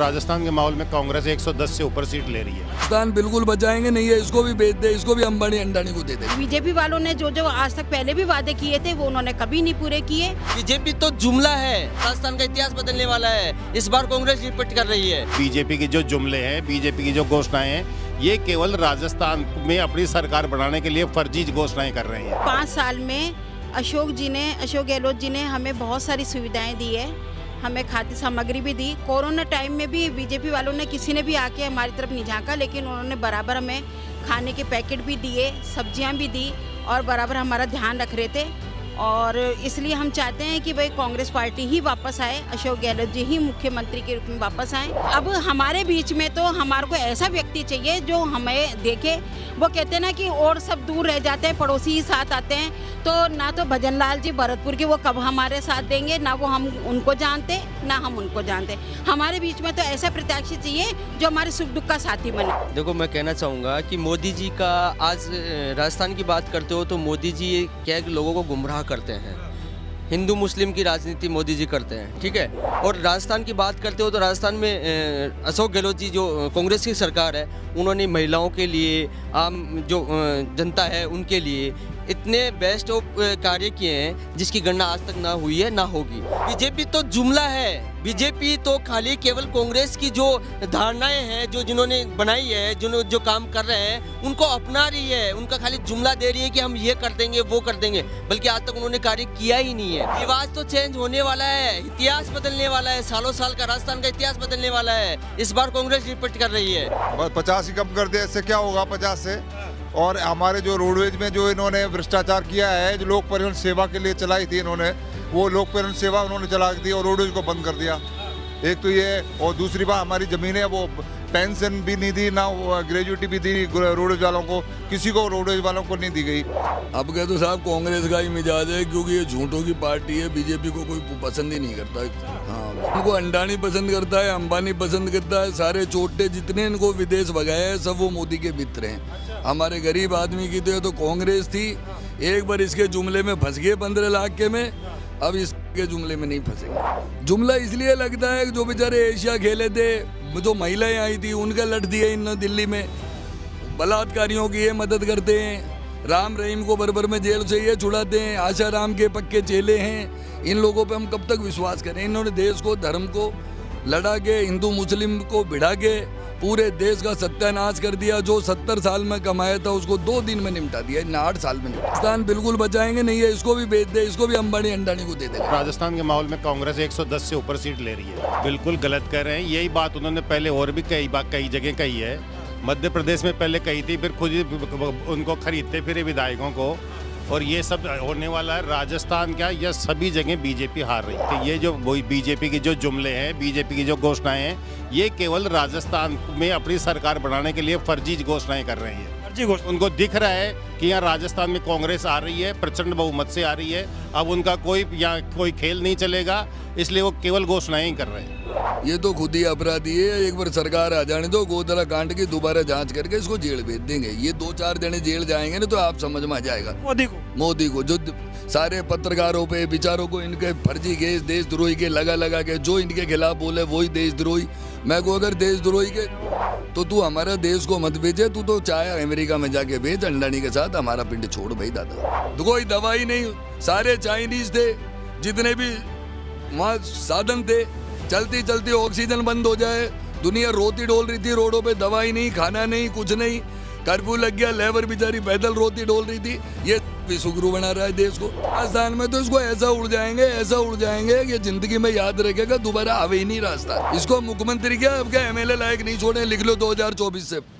राजस्थान के माहौल में कांग्रेस 110 से ऊपर सीट ले रही है। राजस्थान बिल्कुल बचाएंगे नहीं है, इसको भी बेच दे, इसको भी अंबानी अंडानी को दे दे। बीजेपी वालों ने जो जो आज तक पहले भी वादे किए थे वो उन्होंने कभी नहीं पूरे किए। बीजेपी तो जुमला है, राजस्थान का इतिहास बदलने वाला है। इस बार कांग्रेस रिपीट कर रही है। बीजेपी के जो जुमले हैं, बीजेपी की जो घोषणाएं हैं, ये केवल राजस्थान में अपनी सरकार बनाने के लिए फर्जी घोषणाएं कर रहे हैं। 5 साल में अशोक गहलोत जी ने हमें बहुत सारी सुविधाएं दी है, हमें खाद्य सामग्री भी दी। कोरोना टाइम में भी बीजेपी वालों ने किसी ने भी आके हमारी तरफ नहीं झांका, लेकिन उन्होंने बराबर हमें खाने के पैकेट भी दिए, सब्जियां भी दी और बराबर हमारा ध्यान रख रहे थे। और इसलिए हम चाहते हैं कि भाई कांग्रेस पार्टी ही वापस आए, अशोक गहलोत जी ही मुख्यमंत्री के रूप में वापस आए। अब हमारे बीच में तो हमारे को ऐसा व्यक्ति चाहिए जो हमें देखे। वो कहते हैं ना कि और सब दूर रह जाते हैं, पड़ोसी ही साथ आते हैं। तो ना तो भजन लाल जी भरतपुर के वो कब हमारे साथ देंगे, ना वो हम उनको जानते ना हम उनको जानते। हमारे बीच में तो ऐसा प्रत्याशी चाहिए जो हमारे सुख दुख का साथी बने। देखो, मैं कहना चाहूँगा कि मोदी जी का आज राजस्थान की बात करते हो तो मोदी जी क्या लोगों को गुमराह करते हैं। हिंदू मुस्लिम की राजनीति मोदी जी करते हैं, ठीक है। और राजस्थान की बात करते हो तो राजस्थान में अशोक गहलोत जी जो कांग्रेस की सरकार है, उन्होंने महिलाओं के लिए, आम जो जनता है उनके लिए इतने बेस्ट कार्य किए हैं जिसकी गणना आज तक ना हुई है ना होगी। बीजेपी तो जुमला है, बीजेपी तो खाली केवल कांग्रेस की जो धारणाएं हैं, जो जिन्होंने बनाई है, जो काम कर रहे हैं उनको अपना रही है। उनका खाली जुमला दे रही है कि हम ये कर देंगे वो कर देंगे, बल्कि आज तक उन्होंने कार्य किया ही नहीं है। रिवाज तो चेंज होने वाला है, इतिहास बदलने वाला है, सालों साल का राजस्थान का इतिहास बदलने वाला है। इस बार कांग्रेस रिपीट कर रही है। 50 ही कम कर दिया, इससे क्या होगा 50 से। और हमारे जो रोडवेज में जो इन्होंने भ्रष्टाचार किया है, जो लोक परिवहन सेवा के लिए चलाई थी इन्होंने, वो लोक परिवहन सेवा उन्होंने चला दी और रोडवेज को बंद कर दिया। एक तो ये, और दूसरी बात हमारी ज़मीनें वो पेंशन भी नहीं दी, ना ग्रेजुएटी भी दी रोडवेज वालों को, किसी को रोडवेज वालों को नहीं दी गई। अब कह तो साहब कांग्रेस का ही मिजाज है, क्योंकि ये झूठों की पार्टी है। बीजेपी को कोई पसंद ही नहीं करता। हाँ, उनको अंडानी पसंद करता है, अंबानी पसंद करता है। सारे चोटे जितने इनको विदेश भगाए हैं सब वो मोदी के मित्र हैं। हमारे गरीब आदमी की तो कांग्रेस थी, एक बार इसके जुमले में फंस गए 15 लाख के में, अब इसके जुमले में नहीं फंसेंगे। जुमला इसलिए लगता है कि जो बेचारे एशिया खेले थे, जो महिलाएं आई थी उनका लट दिए इन दिल्ली में, बलात्कारियों की ये मदद करते हैं। राम रहीम को बरबर में जेल से ये छुड़ाते हैं, आशा राम के पक्के चेले हैं। इन लोगों पे हम कब तक विश्वास करें। इन्होंने देश को, धर्म को लड़ा के, हिंदू मुस्लिम को भिड़ा के पूरे देश का सत्यानाश कर दिया। जो 70 साल में कमाया था उसको 2 दिन में निपटा दिया, इन 8 साल में। राजस्थान बिल्कुल बचाएंगे नहीं है, इसको भी बेच दे, इसको भी अंबानी अंडानी को दे दे। राजस्थान के माहौल में कांग्रेस 110 से ऊपर सीट ले रही है। बिल्कुल गलत कह रहे हैं। यही बात उन्होंने पहले और भी कई जगह कही है। मध्य प्रदेश में पहले कही थी, फिर खुद ही उनको खरीदते फिर विधायकों को, और ये सब होने वाला है। राजस्थान क्या, यह सभी जगह बीजेपी हार रही है। ये जो बीजेपी के जो जुमले हैं, बीजेपी की जो घोषणाएं हैं, ये केवल राजस्थान में अपनी सरकार बनाने के लिए फर्जी घोषणाएं कर रहे हैं। उनको दिख रहा है कि यहाँ राजस्थान में कांग्रेस आ रही है, प्रचंड बहुमत से आ रही है। अब उनका कोई खेल नहीं चलेगा, इसलिए वो केवल घोषणाएं ही कर रहे हैं। ये तो खुद ही अपराधी है। एक बार सरकार आ जाने दो, गोधरा कांड की दोबारा जांच करके इसको जेल भेज देंगे। ये 2-4 जने जेल जाएंगे ना तो आप समझ में आ जाएगा। मोदी को जो सारे पत्रकारों पे, विचारों को इनके फर्जी केस देशद्रोही के लगा के जो इनके खिलाफ बोले वही देशद्रोही। मैं को अगर देशद्रोही के तो तू हमारा देश को मत बेचे, तू तो चाहे अमेरिका में जाके बेच अंडानी के साथ, हमारा पिंड छोड़ भाई दादा। तो कोई दवाई नहीं, सारे चाइनीज थे, जितने भी वहाँ साधन थे, चलती चलती ऑक्सीजन बंद हो जाए, दुनिया रोती डोल रही थी रोडों पे, दवाई नहीं, खाना नहीं, कुछ नहीं, कर्फ्यू लग गया, लेबर बेचारी पैदल रोती डोल रही थी। ये भी सुगरू बना रहा है देश को। राजस्थान में तो इसको ऐसा उड़ जाएंगे कि जिंदगी में याद रखेगा, दोबारा आवे ही नहीं रास्ता। इसको मुख्यमंत्री क्या, अब क्या MLA लायक नहीं छोड़े, लिख लो 2024 से।